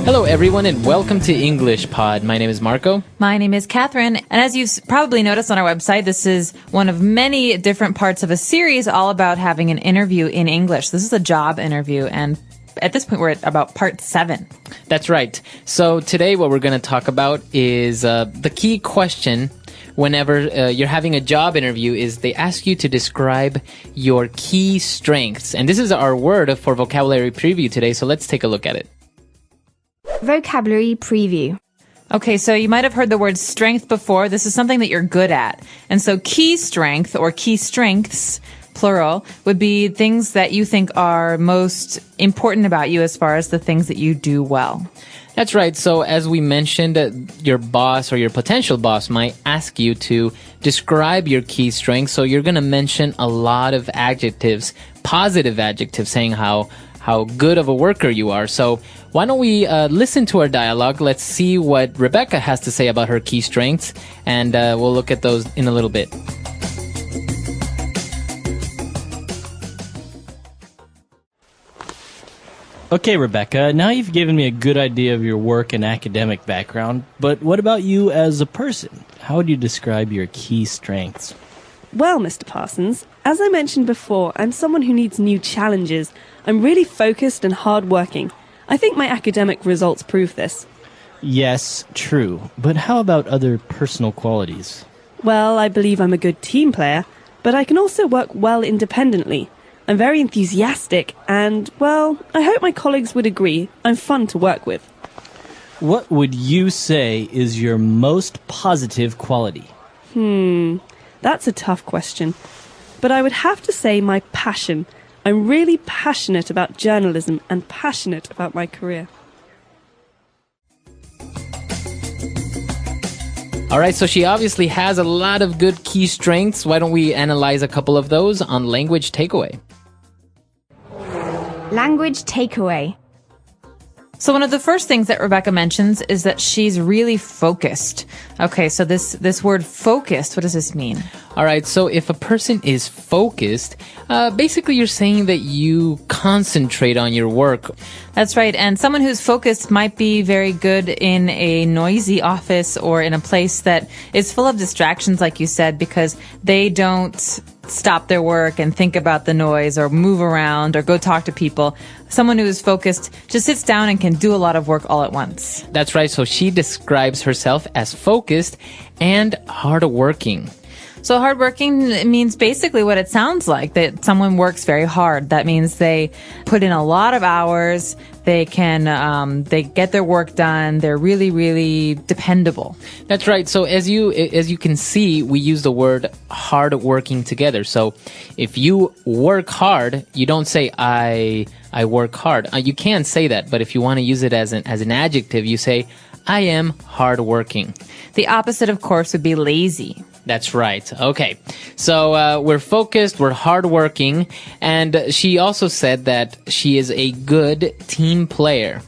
Hello, everyone, and welcome to English Pod. My name is Marco. My name is Catherine, and as you've probably noticed on our website, this is one of many different parts of a series all about having an interview in English. This is a job interview, and at this point, we're at about part 7. That's right. So today what we're going to talk about is the key question whenever you're having a job interview is they ask you to describe your key strengths. And this is our word for vocabulary preview today, so let's take a look at it. Vocabulary preview. Okay, so you might have heard the word strength before. This is something that you're good at. And so key strength or key strengths, plural, would be things that you think are most important about you as far as the things that you do well. That's right. So as we mentioned, your boss or your potential boss might ask you to describe your key strengths. So you're going to mention a lot of adjectives, positive adjectives, saying how good of a worker you are. So why don't we listen to our dialogue? Let's see what Rebecca has to say about her key strengths, and we'll look at those in a little bit. Okay, Rebecca, now you've given me a good idea of your work and academic background, but what about you as a person? How would you describe your key strengths? Well, Mr. Parsons, as I mentioned before, I'm someone who needs new challenges. I'm really focused and hardworking. I think my academic results prove this. Yes, true. But how about other personal qualities? Well, I believe I'm a good team player, but I can also work well independently. I'm very enthusiastic and, well, I hope my colleagues would agree. I'm fun to work with. What would you say is your most positive quality? That's a tough question. But I would have to say my passion. I'm really passionate about journalism and passionate about my career. All right, so she obviously has a lot of good key strengths. Why don't we analyze a couple of those on Language Takeaway? Language takeaway. So one of the first things that Rebecca mentions is that she's really focused. Okay, so this word focused, what does this mean? All right, so if a person is focused, basically you're saying that you concentrate on your work. That's right, and someone who's focused might be very good in a noisy office or in a place that is full of distractions, like you said, because they don't stop their work and think about the noise or move around or go talk to people. Someone who is focused just sits down and can do a lot of work all at once. That's right, so she describes herself as focused and hardworking. So hardworking means basically what it sounds like, that someone works very hard. That means they put in a lot of hours. They can, they get their work done. They're really, really dependable. That's right. So as you can see, we use the word hardworking together. So if you work hard, you don't say I work hard. You can say that, but if you want to use it as an adjective, you say I am hardworking. The opposite, of course, would be lazy. That's right. Okay. So we're focused, we're hardworking, and she also said that she is a good team player.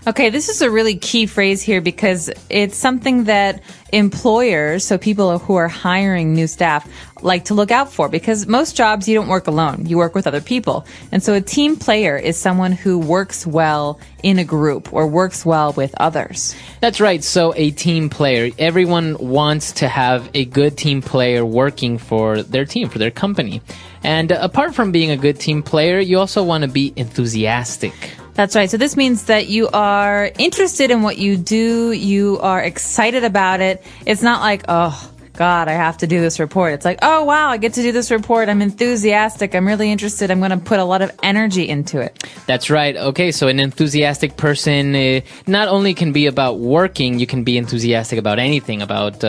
Okay, this is a really key phrase here because it's something that employers, so people who are hiring new staff, like to look out for, because most jobs you don't work alone, you work with other people. And so a team player is someone who works well in a group or works well with others. That's right. So a team player, everyone wants to have a good team player working for their team, for their company. And apart from being a good team player, you also want to be enthusiastic. That's right. So this means that you are interested in what you do. You are excited about it. It's not like, oh, God, I have to do this report. It's like, oh, wow, I get to do this report. I'm enthusiastic. I'm really interested. I'm going to put a lot of energy into it. That's right. Okay, so an enthusiastic person not only can be about working, you can be enthusiastic about anything, about,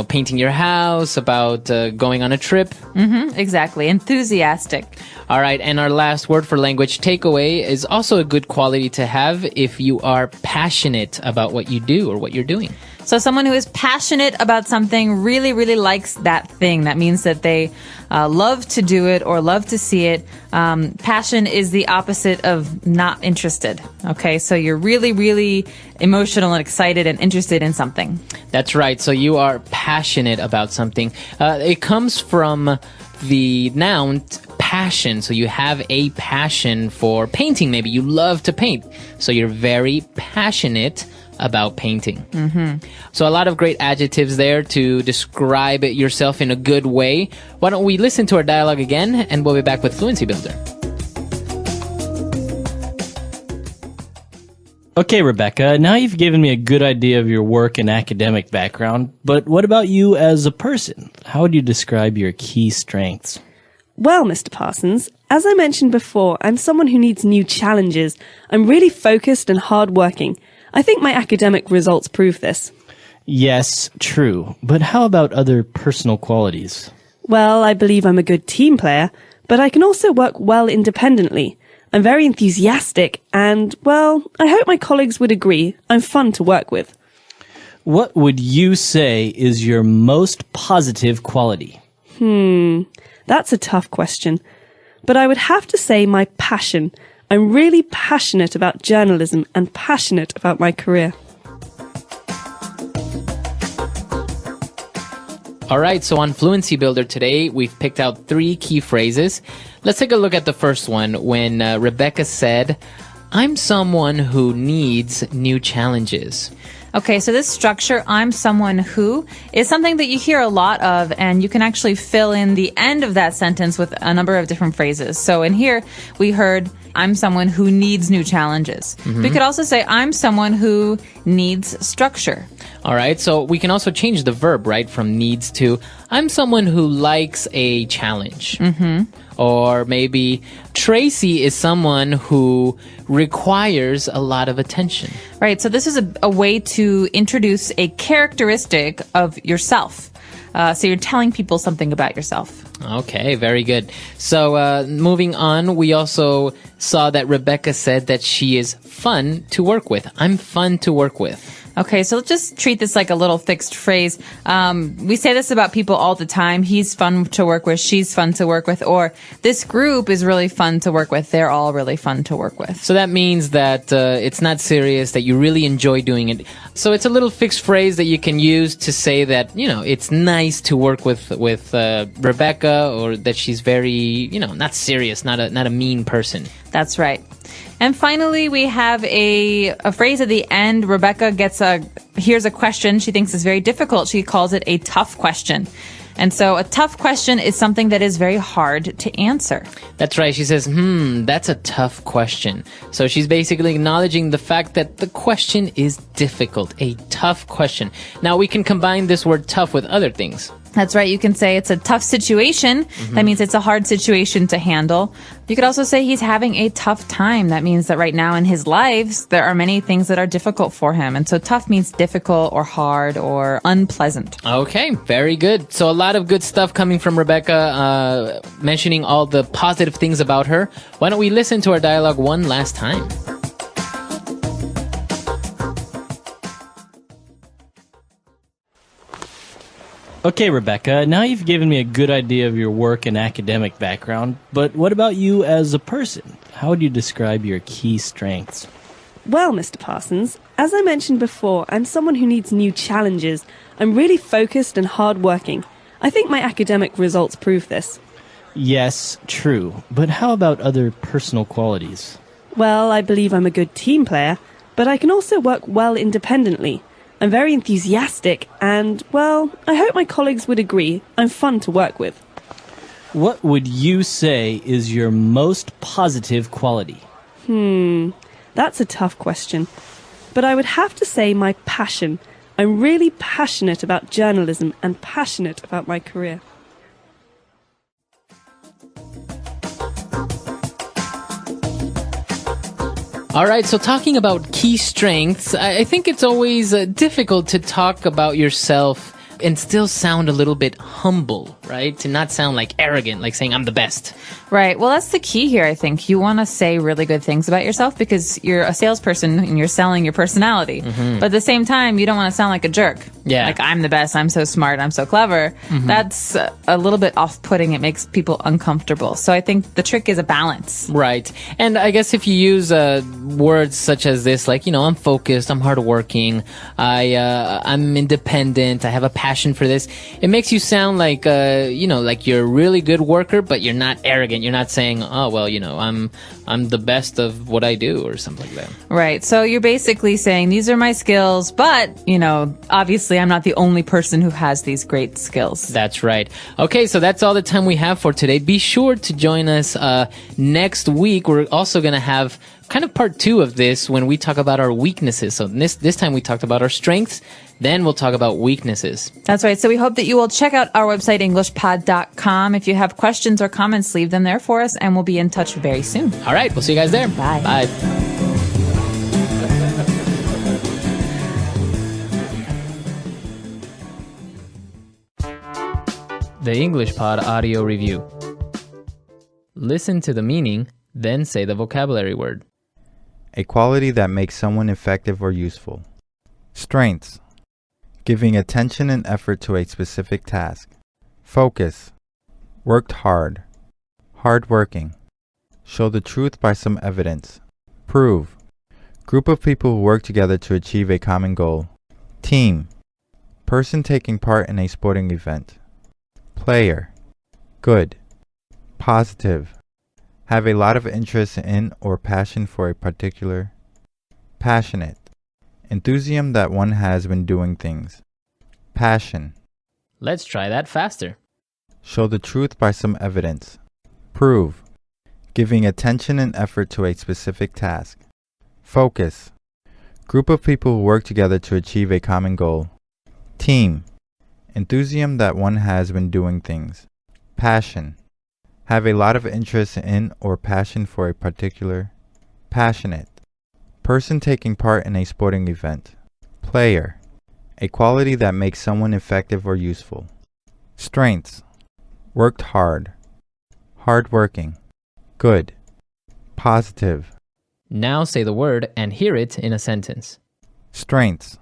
painting your house, about going on a trip. Exactly. Enthusiastic. All right, and our last word for language takeaway is also a good quality to have if you are passionate about what you do or what you're doing. So someone who is passionate about something really, really likes that thing. That means that they love to do it or love to see it. Passion is the opposite of not interested. Okay, so you're really, really emotional and excited and interested in something. That's right. So you are passionate about something. It comes from the noun passion. So you have a passion for painting. Maybe you love to paint. So you're very passionate about painting. So a lot of great adjectives there to describe yourself in a good way. Why don't we listen to our dialogue again, and we'll be back with Fluency Builder. Okay, Rebecca, now you've given me a good idea of your work and academic background, but what about you as a person? How would you describe your key strengths? Well, Mr. Parsons, as I mentioned before, I'm someone who needs new challenges. I'm really focused and hardworking. I think my academic results prove this. Yes, true, but how about other personal qualities? Well, I believe I'm a good team player, but I can also work well independently. I'm very enthusiastic and, well, I hope my colleagues would agree. I'm fun to work with. What would you say is your most positive quality? That's a tough question. But I would have to say my passion. I'm really passionate about journalism and passionate about my career. All right, so on Fluency Builder today, we've picked out 3 key phrases. Let's take a look at the first one when Rebecca said, I'm someone who needs new challenges. Okay, so this structure, I'm someone who, is something that you hear a lot of, and you can actually fill in the end of that sentence with a number of different phrases. So in here, we heard, I'm someone who needs new challenges. We could also say, I'm someone who needs structure. All right, so we can also change the verb, right, from needs to, I'm someone who likes a challenge. Or maybe Tracy is someone who requires a lot of attention. Right, so this is a way to introduce a characteristic of yourself. So you're telling people something about yourself. Okay, very good. So moving on, we also saw that Rebecca said that she is fun to work with. I'm fun to work with. Okay, so let's just treat this like a little fixed phrase. We say this about people all the time. He's fun to work with. She's fun to work with. Or this group is really fun to work with. They're all really fun to work with. So that means that it's not serious, that you really enjoy doing it. So it's a little fixed phrase that you can use to say that, you know, it's nice to work with Rebecca, or that she's very, you know, not serious, not a mean person. That's right. And finally, we have a phrase at the end. Rebecca here's a question she thinks is very difficult. She calls it a tough question. And so a tough question is something that is very hard to answer. That's right. She says, that's a tough question. So she's basically acknowledging the fact that the question is difficult, a tough question. Now we can combine this word tough with other things. That's right. You can say it's a tough situation. That means it's a hard situation to handle. You could also say he's having a tough time. That means that right now in his lives, there are many things that are difficult for him. And so tough means difficult or hard or unpleasant. Okay, very good. So a lot of good stuff coming from Rebecca, mentioning all the positive things about her. Why don't we listen to our dialogue one last time? Okay, Rebecca, now you've given me a good idea of your work and academic background, but what about you as a person? How would you describe your key strengths? Well, Mr. Parsons, as I mentioned before, I'm someone who needs new challenges. I'm really focused and hardworking. I think my academic results prove this. Yes, true, but how about other personal qualities? Well, I believe I'm a good team player, but I can also work well independently. I'm very enthusiastic and, well, I hope my colleagues would agree. I'm fun to work with. What would you say is your most positive quality? That's a tough question. But I would have to say my passion. I'm really passionate about journalism and passionate about my career. All right, so talking about key strengths, I think it's always difficult to talk about yourself and still sound a little bit humble, right? To not sound like arrogant, like saying I'm the best. Right. Well, that's the key here, I think. You want to say really good things about yourself because you're a salesperson and you're selling your personality. But at the same time, you don't want to sound like a jerk. Yeah. Like, I'm the best, I'm so smart, I'm so clever. That's a little bit off-putting. It makes people uncomfortable. So I think the trick is a balance. Right. And I guess if you use words such as this, like, you know, I'm focused, I'm hardworking, I'm independent, I have a passion for this, it makes you sound like, you know, like you're a really good worker, but you're not arrogant. arrogant. You're not saying, oh, well, I'm the best of what I do or something like that. Right. So you're basically saying these are my skills, but, obviously I'm not the only person who has these great skills. That's right. Okay, so that's all the time we have for today. Be sure to join us next week. We're also going to have kind of part 2 of this when we talk about our weaknesses. So this time we talked about our strengths. Then we'll talk about weaknesses. That's right. So we hope that you will check out our website, EnglishPod.com. If you have questions or comments, leave them there for us, and we'll be in touch very soon. All right. We'll see you guys there. Bye. Bye. The English Pod Audio Review. Listen to the meaning, then say the vocabulary word. A quality that makes someone effective or useful. Strengths. Giving attention and effort to a specific task. Focus. Worked hard. Hardworking. Show the truth by some evidence. Prove. Group of people who work together to achieve a common goal. Team. Person taking part in a sporting event. Player. Good. Positive. Have a lot of interest in or passion for a particular. Passionate. Enthusiasm that one has when doing things. Passion. Let's try that faster. Show the truth by some evidence. Prove. Giving attention and effort to a specific task. Focus. Group of people who work together to achieve a common goal. Team. Enthusiasm that one has when doing things. Passion. Have a lot of interest in or passion for a particular. Passionate. Person taking part in a sporting event. Player. A quality that makes someone effective or useful. Strengths. Worked hard. Hardworking. Good. Positive. Now say the word and hear it in a sentence. Strengths.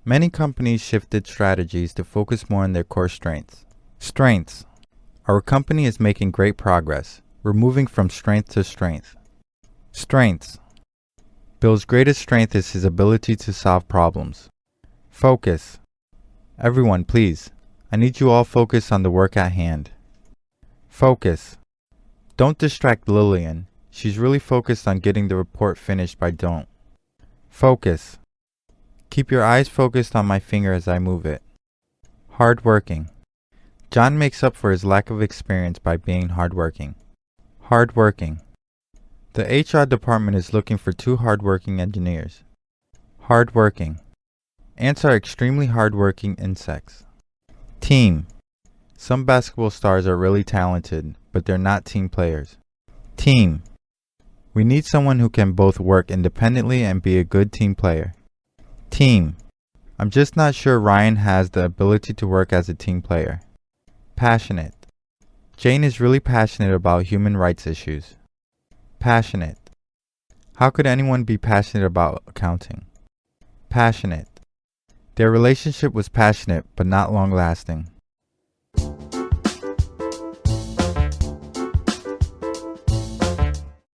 Many companies shifted strategies to focus more on their core strengths. Strengths. Our company is making great progress. We're moving from strength to strength. Strengths. Bill's greatest strength is his ability to solve problems. Focus. Everyone, please. I need you all focused on the work at hand. Focus. Don't distract Lillian. She's really focused on getting the report finished by don't. Focus. Keep your eyes focused on my finger as I move it. Hardworking. John makes up for his lack of experience by being hardworking. Hardworking. The HR department is looking for 2 hardworking engineers. Hardworking. Ants are extremely hardworking insects. Team. Some basketball stars are really talented, but they're not team players. Team. We need someone who can both work independently and be a good team player. Team. I'm just not sure Ryan has the ability to work as a team player. Passionate. Jane is really passionate about human rights issues. Passionate. How could anyone be passionate about accounting? Passionate. Their relationship was passionate but not long lasting.